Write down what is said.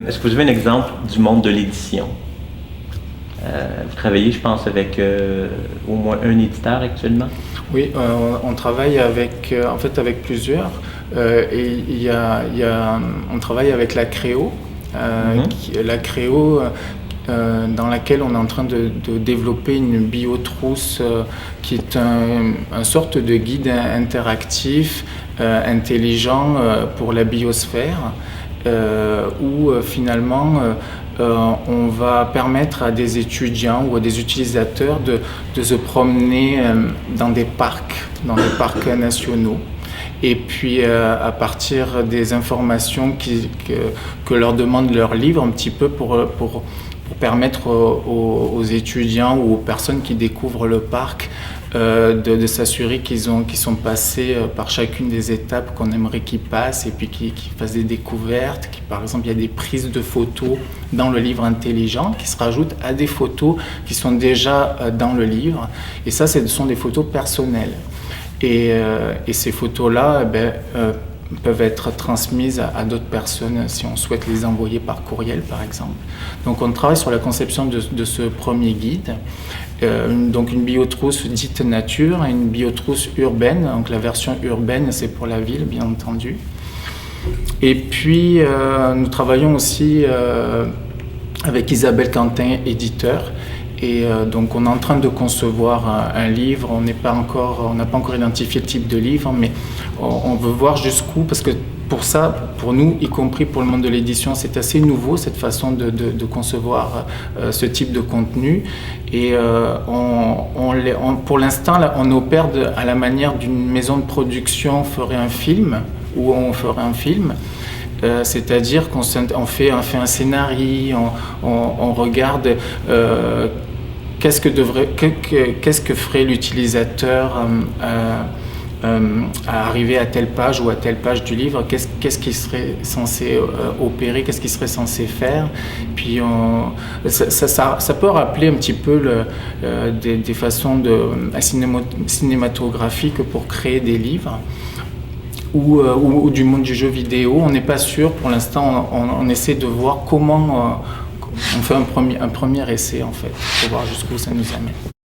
Est-ce que vous avez un exemple du monde de l'édition? Vous travaillez, je pense, avec au moins un éditeur actuellement? Oui, on travaille avec, en fait, avec plusieurs. Et on travaille avec la Créo, Mhm. dans laquelle on est en train de développer une biotrousse qui est un sorte de guide interactif, intelligent pour la biosphère, où finalement on va permettre à des étudiants ou à des utilisateurs de se promener dans des parcs nationaux. Et puis à partir des informations que leur demande leur livre, un petit peu pour permettre aux étudiants ou aux personnes qui découvrent le parc de s'assurer qu'ils sont passés par chacune des étapes qu'on aimerait qu'ils passent et puis qu'ils fassent des découvertes. Par exemple, il y a des prises de photos dans le livre intelligent qui se rajoutent à des photos qui sont déjà dans le livre. Et ça, ce sont des photos personnelles. Et ces photos-là peuvent être transmises à d'autres personnes si on souhaite les envoyer par courriel, par exemple. Donc on travaille sur la conception de ce premier guide. Donc une biotrousse dite nature et une biotrousse urbaine. Donc la version urbaine, c'est pour la ville, bien entendu. Et puis nous travaillons aussi avec Isabelle Quentin, éditeur. Et donc on est en train de concevoir un livre, on n'a pas encore identifié le type de livre, mais on veut voir jusqu'où, parce que pour ça, pour nous, y compris pour le monde de l'édition, c'est assez nouveau cette façon de concevoir ce type de contenu. Et pour l'instant, on opère à la manière d'une maison de production ferait un film, ou on ferait un film. C'est-à-dire qu'on fait un scénario, on regarde qu'est-ce que ferait l'utilisateur à arriver à telle page ou à telle page du livre, qu'est-ce qu'il serait censé opérer, qu'est-ce qu'il serait censé faire. Puis ça peut rappeler un petit peu des façons cinématographiques pour créer des livres. Ou du monde du jeu vidéo. On n'est pas sûr pour l'instant, on essaie de voir comment on fait un premier essai en fait, pour voir jusqu'où ça nous amène.